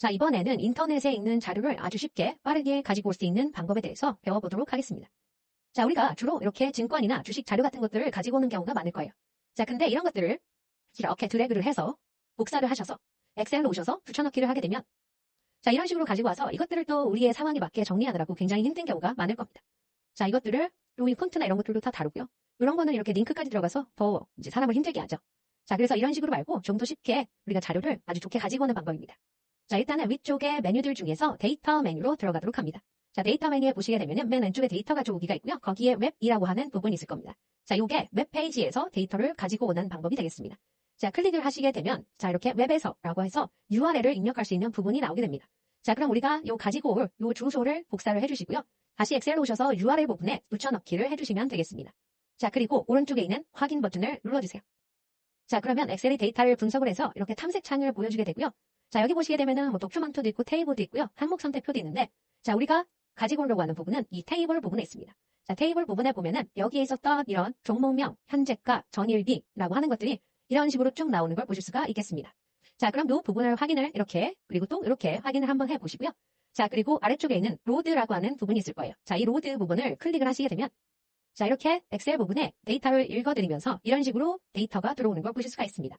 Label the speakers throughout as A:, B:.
A: 자, 이번에는 인터넷에 있는 자료를 아주 쉽게 빠르게 가지고 올 수 있는 방법에 대해서 배워보도록 하겠습니다. 자, 우리가 주로 이렇게 증권이나 주식 자료 같은 것들을 가지고 오는 경우가 많을 거예요. 자, 근데 이런 것들을 이렇게 드래그를 해서 복사를 하셔서 엑셀로 오셔서 붙여넣기를 하게 되면 자, 이런 식으로 가지고 와서 이것들을 또 우리의 상황에 맞게 정리하느라고 굉장히 힘든 경우가 많을 겁니다. 자, 이것들을 이 폰트나 이런 것들도 다 다루고요. 이런 거는 이렇게 링크까지 들어가서 더 이제 사람을 힘들게 하죠. 자, 그래서 이런 식으로 말고 좀 더 쉽게 우리가 자료를 아주 좋게 가지고 오는 방법입니다. 자, 일단은 위쪽에 메뉴들 중에서 데이터 메뉴로 들어가도록 합니다. 자, 데이터 메뉴에 보시게 되면은 맨 왼쪽에 데이터 가져오기가 있고요. 거기에 웹이라고 하는 부분이 있을 겁니다. 자, 요게 웹페이지에서 데이터를 가지고 오는 방법이 되겠습니다. 자, 클릭을 하시게 되면 자, 이렇게 웹에서라고 해서 URL을 입력할 수 있는 부분이 나오게 됩니다. 자, 그럼 우리가 요 가지고 올 요 주소를 복사를 해주시고요. 다시 엑셀로 오셔서 URL 부분에 붙여넣기를 해주시면 되겠습니다. 자, 그리고 오른쪽에 있는 확인 버튼을 눌러주세요. 자, 그러면 엑셀이 데이터를 분석을 해서 이렇게 탐색 창을 보여주게 되고요. 자, 여기 보시게 되면은 뭐 도큐먼트도 있고 테이블도 있고요. 항목 선택표도 있는데 자, 우리가 가지고 오려고 하는 부분은 이 테이블 부분에 있습니다. 자, 테이블 부분에 보면은 여기에 있었던 이런 종목명, 현재가, 전일비라고 하는 것들이 이런 식으로 쭉 나오는 걸 보실 수가 있겠습니다. 자, 그럼 이 부분을 확인을 이렇게 그리고 또 이렇게 확인을 한번 해보시고요. 자, 그리고 아래쪽에 있는 로드라고 하는 부분이 있을 거예요. 자, 이 로드 부분을 클릭을 하시게 되면 자, 이렇게 엑셀 부분에 데이터를 읽어드리면서 이런 식으로 데이터가 들어오는 걸 보실 수가 있습니다.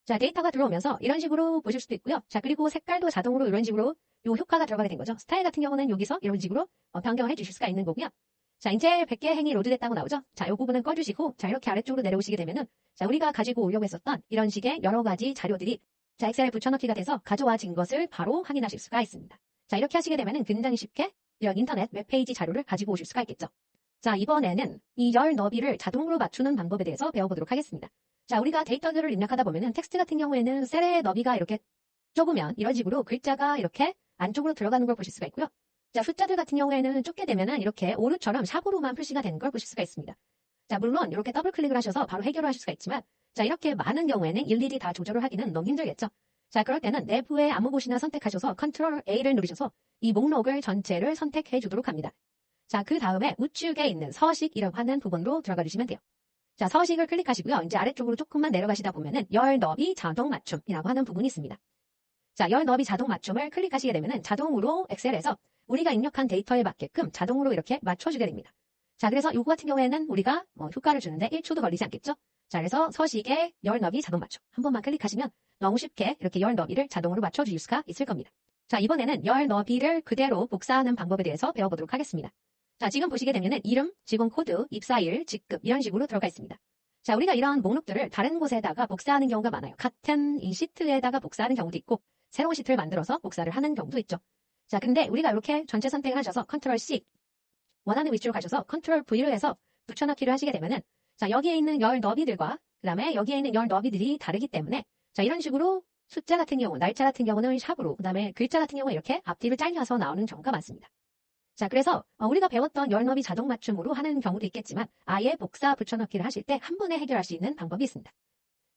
A: 자, 데이터가 들어오면서 이런 식으로 보실 수도 있고요. 자, 그리고 색깔도 자동으로 이런 식으로 요 효과가 들어가게 된 거죠. 스타일 같은 경우는 여기서 이런 식으로 변경을 해주실 수가 있는 거고요. 자, 이제 100개 행이 로드됐다고 나오죠. 자, 요 부분은 꺼주시고 자, 이렇게 아래쪽으로 내려오시게 되면은 자, 우리가 가지고 오려고 했었던 이런 식의 여러 가지 자료들이 자, 엑셀에 붙여넣기가 돼서 가져와진 것을 바로 확인하실 수가 있습니다. 자, 이렇게 하시게 되면은 굉장히 쉽게 이런 인터넷 웹페이지 자료를 가지고 오실 수가 있겠죠. 자, 이번에는 이 열 너비를 자동으로 맞추는 방법에 대해서 배워보도록 하겠습니다. 자, 우리가 데이터들을 입력하다 보면은 텍스트 같은 경우에는 셀의 너비가 이렇게 좁으면 이런 식으로 글자가 이렇게 안쪽으로 들어가는 걸 보실 수가 있고요. 자, 숫자들 같은 경우에는 좁게 되면은 이렇게 오류처럼 샵으로만 표시가 되는 걸 보실 수가 있습니다. 자, 물론 이렇게 더블 클릭을 하셔서 바로 해결을 하실 수가 있지만 자, 이렇게 많은 경우에는 일일이 다 조절을 하기는 너무 힘들겠죠. 자, 그럴 때는 내부에 아무 곳이나 선택하셔서 컨트롤 A를 누르셔서 이 목록을 전체를 선택해 주도록 합니다. 자, 그 다음에 우측에 있는 서식이라고 하는 부분으로 들어가 주시면 돼요. 자, 서식을 클릭하시고요. 이제 아래쪽으로 조금만 내려가시다 보면은 열 너비 자동 맞춤이라고 하는 부분이 있습니다. 자, 열 너비 자동 맞춤을 클릭하시게 되면은 자동으로 엑셀에서 우리가 입력한 데이터에 맞게끔 자동으로 이렇게 맞춰주게 됩니다. 자, 그래서 요거 같은 경우에는 우리가 효과를 주는데 1초도 걸리지 않겠죠? 자, 그래서 서식에 열 너비 자동 맞춤 한 번만 클릭하시면 너무 쉽게 이렇게 열 너비를 자동으로 맞춰줄 수가 있을 겁니다. 자, 이번에는 열 너비를 그대로 복사하는 방법에 대해서 배워보도록 하겠습니다. 자, 지금 보시게 되면은 이름, 직원 코드, 입사일, 직급 이런 식으로 들어가 있습니다. 자, 우리가 이런 목록들을 다른 곳에다가 복사하는 경우가 많아요. 같은 이 시트에다가 복사하는 경우도 있고 새로운 시트를 만들어서 복사를 하는 경우도 있죠. 자, 근데 우리가 이렇게 전체 선택을 하셔서 컨트롤 C 원하는 위치로 가셔서 컨트롤 V를 해서 붙여넣기를 하시게 되면은 자, 여기에 있는 열 너비들과 그 다음에 여기에 있는 열 너비들이 다르기 때문에 자, 이런 식으로 숫자 같은 경우, 날짜 같은 경우는 샵으로 그 다음에 글자 같은 경우 이렇게 앞뒤를 잘라서 나오는 경우가 많습니다. 자, 그래서 우리가 배웠던 열 너비 자동 맞춤으로 하는 경우도 있겠지만 아예 복사 붙여넣기를 하실 때 한 번에 해결할 수 있는 방법이 있습니다.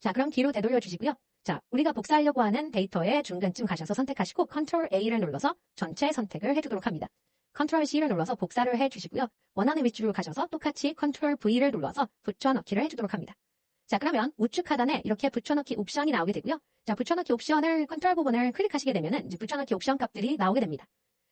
A: 자, 그럼 뒤로 되돌려 주시고요. 자, 우리가 복사하려고 하는 데이터의 중간쯤 가셔서 선택하시고 컨트롤 A를 눌러서 전체 선택을 해주도록 합니다. 컨트롤 C를 눌러서 복사를 해주시고요. 원하는 위치로 가셔서 똑같이 컨트롤 V를 눌러서 붙여넣기를 해주도록 합니다. 자, 그러면 우측 하단에 이렇게 붙여넣기 옵션이 나오게 되고요. 자, 붙여넣기 옵션을 컨트롤 부분을 클릭하시게 되면은 이제 붙여넣기 옵션 값들이 나오게 됩니다.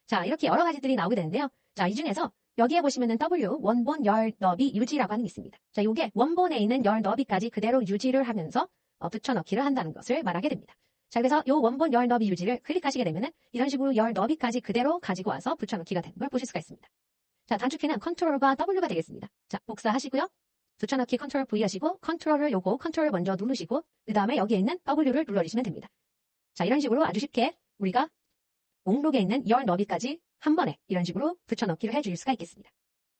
A: 자, 이렇게 여러 가지들이 나오게 되는데요. 자, 이 중에서 여기에 보시면은 W, 원본 열 너비 유지라고 하는 게 있습니다. 자, 요게 원본에 있는 열 너비까지 그대로 유지를 하면서 붙여넣기를 한다는 것을 말하게 됩니다. 자, 그래서 요 원본 열 너비 유지를 클릭하시게 되면은 이런 식으로 열 너비까지 그대로 가지고 와서 붙여넣기가 되는 걸 보실 수가 있습니다. 자, 단축키는 컨트롤과 W가 되겠습니다. 자, 복사하시고요. 붙여넣기 컨트롤 V 하시고 컨트롤을 요거 컨트롤 먼저 누르시고 그 다음에 여기에 있는 W를 눌러주시면 됩니다. 자, 이런 식으로 아주 쉽게 우리가 목록에 있는 열 너비까지 한 번에 이런 식으로 붙여넣기를 해줄 수가 있겠습니다.